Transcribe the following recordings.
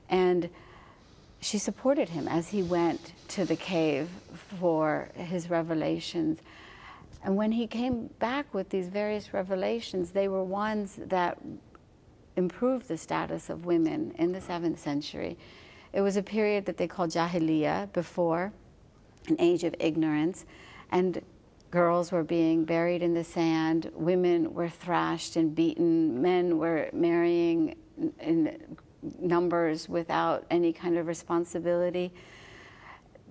And she supported him as he went to the cave for his revelations. And when he came back with these various revelations, they were ones that improved the status of women in the 7th century. It was a period that they called Jahiliyyah, before an age of ignorance, and girls were being buried in the sand, women were thrashed and beaten, men were marrying in numbers without any kind of responsibility.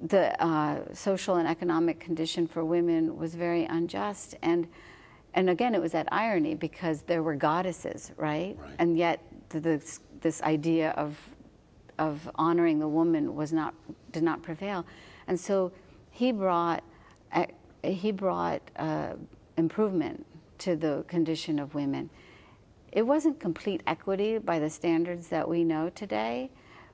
The social and economic condition for women was very unjust, and again, it was that irony, because there were goddesses, right? And yet this idea of honoring the woman did not prevail. And so he brought improvement to the condition of women. It wasn't complete equity by the standards that we know today,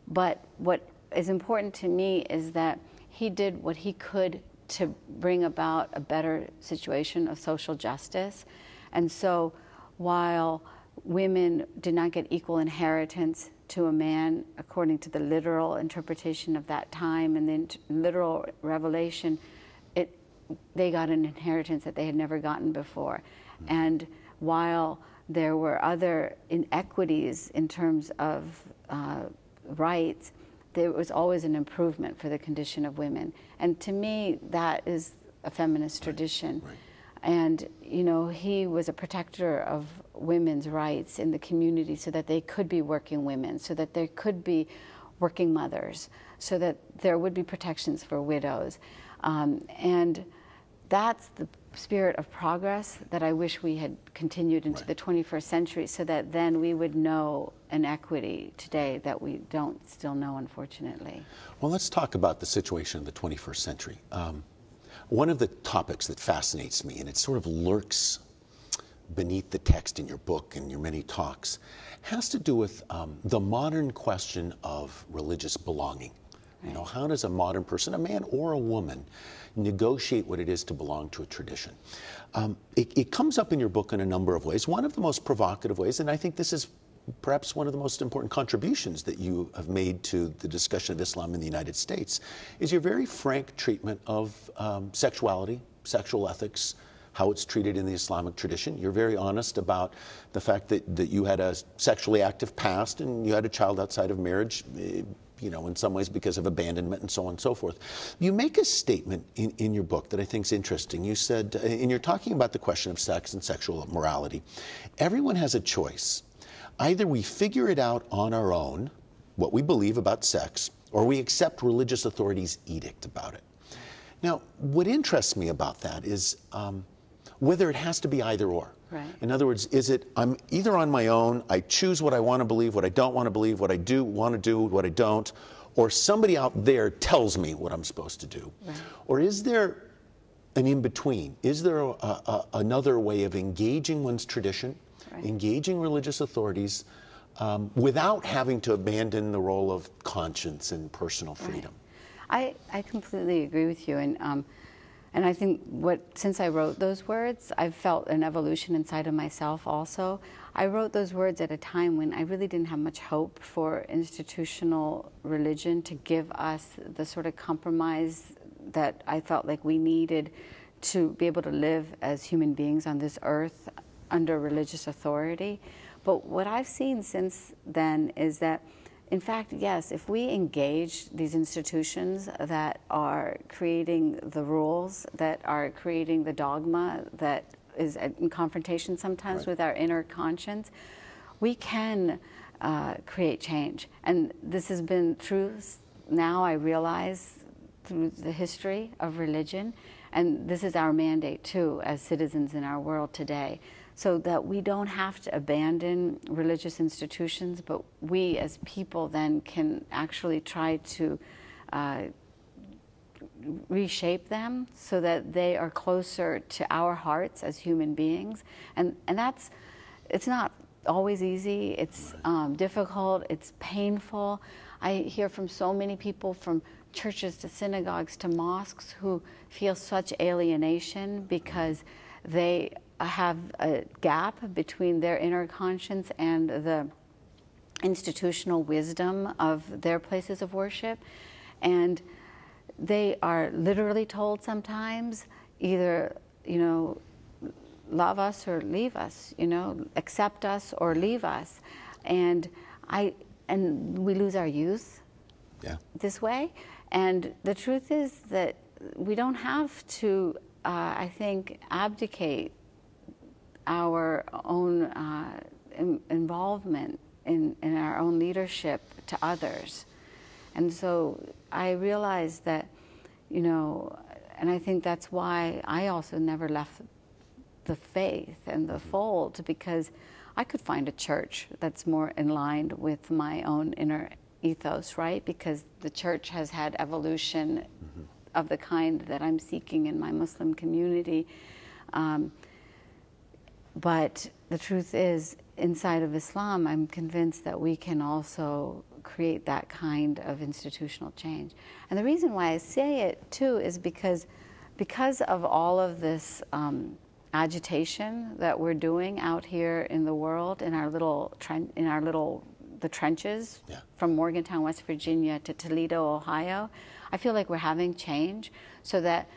but what is important to me is that he did what he could to bring about a better situation of social justice. And so while women did not get equal inheritance to a man according to the literal interpretation of that time and the literal revelation, they got an inheritance that they had never gotten before. And while there were other inequities in terms of rights, there was always an improvement for the condition of women. And to me, that is a feminist tradition. And, you know, he was a protector of women's rights in the community so that they could be working women, so that there could be working mothers, so that there would be protections for widows. And that's the spirit of progress that I wish we had continued into the 21st century, so that then we would know an equity today that we don't still know, unfortunately. Well, let's talk about the situation of the 21st century. One of the topics that fascinates me, and it sort of lurks beneath the text in your book and your many talks, has to do with the modern question of religious belonging. You know, how does a modern person, a man or a woman, negotiate what it is to belong to a tradition? It comes up in your book in a number of ways. One of the most provocative ways, and I think this is perhaps one of the most important contributions that you have made to the discussion of Islam in the United States, is your very frank treatment of sexuality, sexual ethics, how it's treated in the Islamic tradition. You're very honest about the fact that you had a sexually active past and you had a child outside of marriage, you know, in some ways because of abandonment and so on and so forth. You make a statement in your book that I think is interesting. You said, and you're talking about the question of sex and sexual morality, everyone has a choice. Either we figure it out on our own, what we believe about sex, or we accept religious authorities' edict about it. Now, what interests me about that is whether it has to be either or. Right. In other words, is it I'm either on my own, I choose what I want to believe, what I don't want to believe, what I do want to do, what I don't, or somebody out there tells me what I'm supposed to do? Right. Or is there an in-between? Is there another way of engaging one's tradition, engaging religious authorities, without having to abandon the role of conscience and personal freedom? I completely agree with you. And I think since I wrote those words, I've felt an evolution inside of myself also. I wrote those words at a time when I really didn't have much hope for institutional religion to give us the sort of compromise that I felt like we needed to be able to live as human beings on this earth under religious authority. But what I've seen since then is that, in fact, yes, if we engage these institutions that are creating the rules, that are creating the dogma, that is in confrontation sometimes with our inner conscience, we can create change. And this has been true now, I realize, through the history of religion. And this is our mandate, too, as citizens in our world today. So that we don't have to abandon religious institutions, but we as people then can actually try to reshape them so that they are closer to our hearts as human beings. And it's not always easy, it's difficult, it's painful. I hear from so many people, from churches to synagogues to mosques, who feel such alienation because they have a gap between their inner conscience and the institutional wisdom of their places of worship. And they are literally told sometimes either, love us or leave us, accept us or leave us. And we lose our youth this way. And the truth is that we don't have to, I think, abdicate our own involvement in our own leadership to others. And so I realized that, and I think that's why I also never left the faith and the fold, because I could find a church that's more in line with my own inner ethos, right? Because the church has had evolution of the kind that I'm seeking in my Muslim community. But the truth is, inside of Islam, I'm convinced that we can also create that kind of institutional change. And the reason why I say it too is because of all of this agitation that we're doing out here in the world, in our little the trenches, from Morgantown, West Virginia to Toledo, Ohio. I feel like we're having change, so that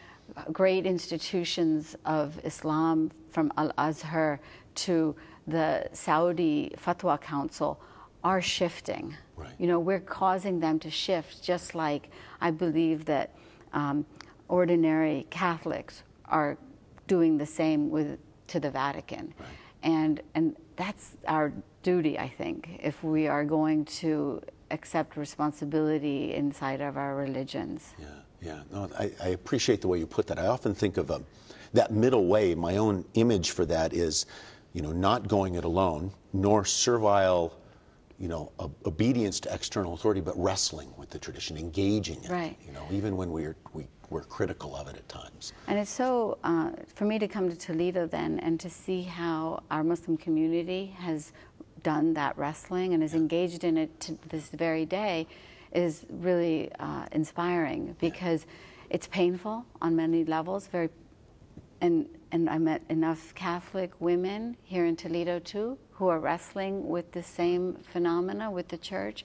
great institutions of Islam, from Al-Azhar to the Saudi Fatwa Council, are shifting. Right. We're causing them to shift, just like I believe that ordinary Catholics are doing the same to the Vatican. Right. And that's our duty, I think, if we are going to accept responsibility inside of our religions. Yeah. No, I appreciate the way you put that. I often think of that middle way. My own image for that is, not going it alone, nor servile, obedience to external authority, but wrestling with the tradition, engaging it. Right. Even when we're critical of it at times. And it's so, for me to come to Toledo then and to see how our Muslim community has done that wrestling and is engaged in it to this very day is really inspiring, because it's painful on many levels. And I met enough Catholic women here in Toledo too, who are wrestling with the same phenomena with the church.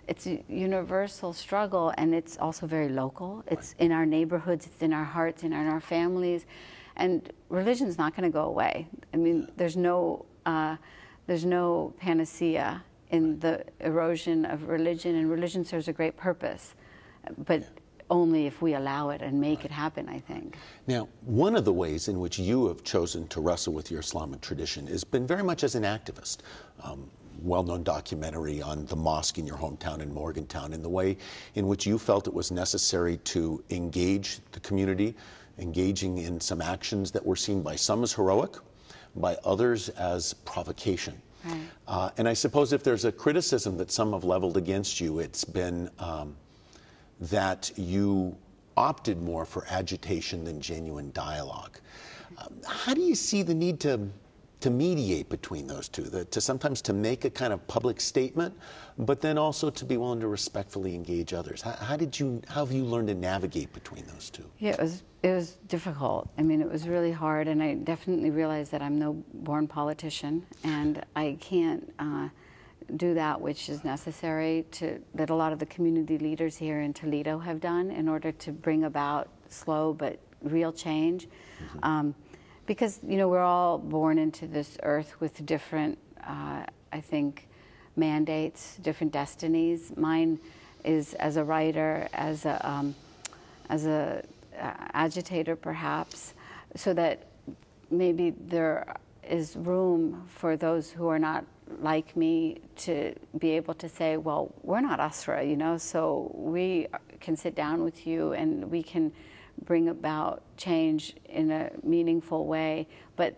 It's a universal struggle, and it's also very local. It's in our neighborhoods, it's in our hearts, and in our families. And religion's not going to go away. I mean, there's no panacea in the erosion of religion, and religion serves a great purpose, but only if we allow it and make it happen, I think. Now, one of the ways in which you have chosen to wrestle with your Islamic tradition has been very much as an activist. Well-known documentary on the mosque in your hometown in Morgantown, and the way in which you felt it was necessary to engage the community, engaging in some actions that were seen by some as heroic, by others as provocation. Right. And I suppose if there's a criticism that some have leveled against you, it's been that you opted more for agitation than genuine dialogue. How do you see the need to mediate between those two, to sometimes to make a kind of public statement, but then also to be willing to respectfully engage others? How have you learned to navigate between those two? Yeah, it was difficult. I mean, it was really hard, and I definitely realized that I'm no born politician, and I can't do that which is necessary that a lot of the community leaders here in Toledo have done in order to bring about slow but real change. Mm-hmm. Because, we're all born into this earth with different, I think, mandates, different destinies. Mine is as a writer, as a agitator, perhaps, so that maybe there is room for those who are not like me to be able to say, well, we're not Asra, so we can sit down with you and we can bring about change in a meaningful way, but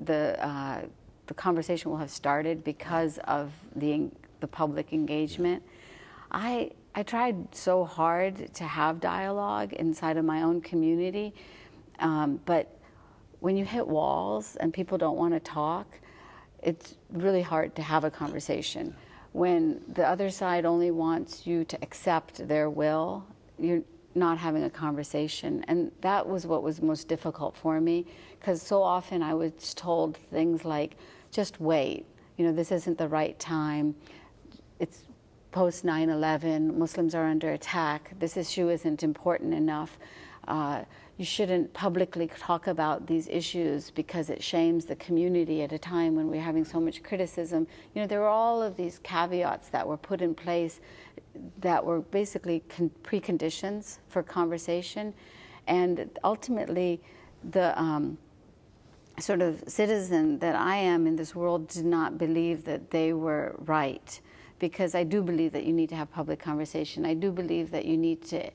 the conversation will have started because of the public engagement. I tried so hard to have dialogue inside of my own community, but when you hit walls and people don't want to talk, it's really hard to have a conversation. When the other side only wants you to accept their will, you're not having a conversation. And that was what was most difficult for me, because so often I was told things like, just wait, this isn't the right time, it's post 9/11, Muslims are under attack, this issue isn't important enough. You shouldn't publicly talk about these issues because it shames the community at a time when we're having so much criticism. You know, there were all of these caveats that were put in place that were basically preconditions for conversation. And ultimately, the sort of citizen that I am in this world did not believe that they were right, because I do believe that you need to have public conversation. I do believe that you need to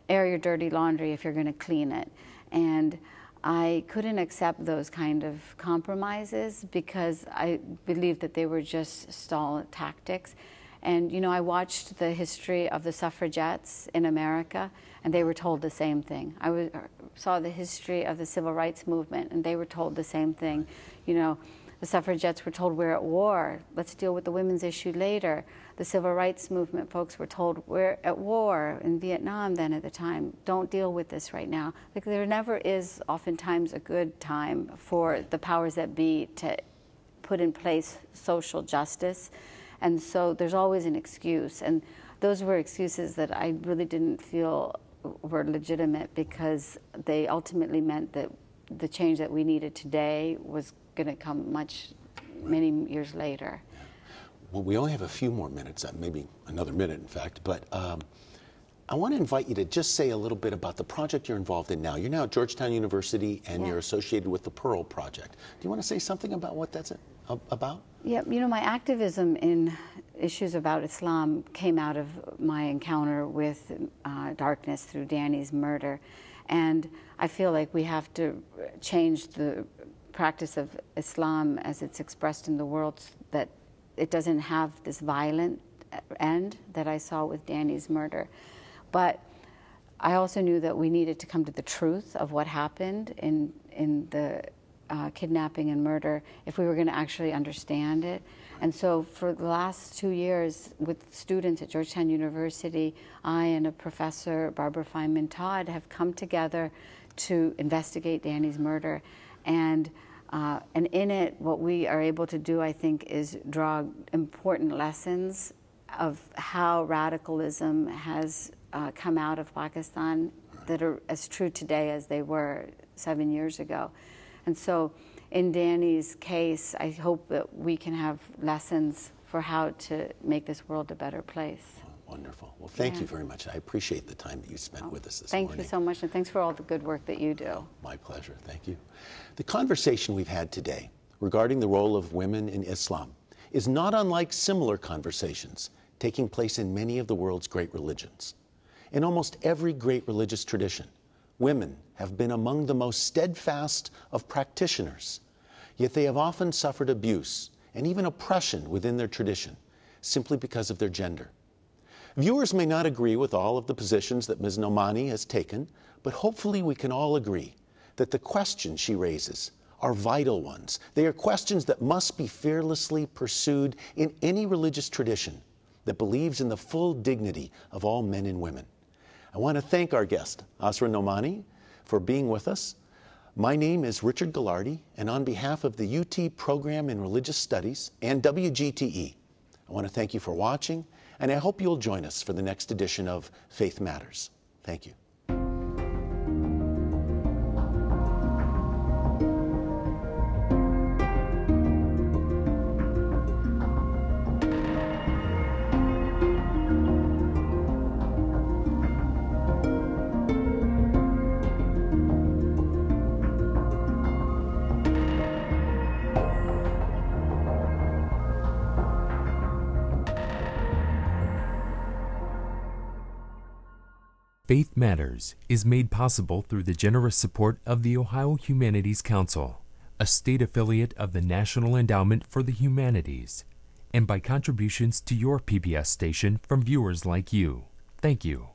air your dirty laundry if you're going to clean it. And I couldn't accept those kind of compromises because I believed that they were just stall tactics. And, you know, I watched the history of the suffragettes in America, and they were told the same thing. I saw the history of the civil rights movement, and they were told the same thing. You know, the suffragettes were told, we're at war, let's deal with the women's issue later. The civil rights movement folks were told, we're at war in Vietnam then at the time, don't deal with this right now. Like, there never is oftentimes a good time for the powers that be to put in place social justice. And so there's always an excuse. And those were excuses that I really didn't feel were legitimate, because they ultimately meant that the change that we needed today was going to come many years later. Yeah. Well, we only have a few more minutes, maybe another minute, in fact, but I want to invite you to just say a little bit about the project you're involved in now. You're now at Georgetown University, and you're associated with the Pearl Project. Do you want to say something about what that's about? Yeah, you know, my activism in issues about Islam came out of my encounter with darkness through Danny's murder. And I feel like we have to change the practice of Islam as it's expressed in the world, that it doesn't have this violent end that I saw with Danny's murder. But I also knew that we needed to come to the truth of what happened in the kidnapping and murder if we were going to actually understand it. And so for the last 2 years with students at Georgetown University, I and a professor, Barbara Feynman Todd, have come together to investigate Danny's murder. And in it, what we are able to do, I think, is draw important lessons of how radicalism has come out of Pakistan that are as true today as they were 7 years ago. And so in Danny's case, I hope that we can have lessons for how to make this world a better place. Oh, wonderful. Well, thank you very much. I appreciate the time that you spent with us this morning. Thank you so much, and thanks for all the good work that you do. Oh, my pleasure. Thank you. The conversation we've had today regarding the role of women in Islam is not unlike similar conversations taking place in many of the world's great religions. In almost every great religious tradition, women have been among the most steadfast of practitioners, yet they have often suffered abuse and even oppression within their tradition simply because of their gender. Viewers may not agree with all of the positions that Ms. Nomani has taken, but hopefully we can all agree that the questions she raises are vital ones. They are questions that must be fearlessly pursued in any religious tradition that believes in the full dignity of all men and women. I want to thank our guest, Asra Nomani, for being with us. My name is Richard Gaillardetz, and on behalf of the UT Program in Religious Studies and WGTE, I want to thank you for watching, and I hope you'll join us for the next edition of Faith Matters. Thank you. Faith Matters is made possible through the generous support of the Ohio Humanities Council, a state affiliate of the National Endowment for the Humanities, and by contributions to your PBS station from viewers like you. Thank you.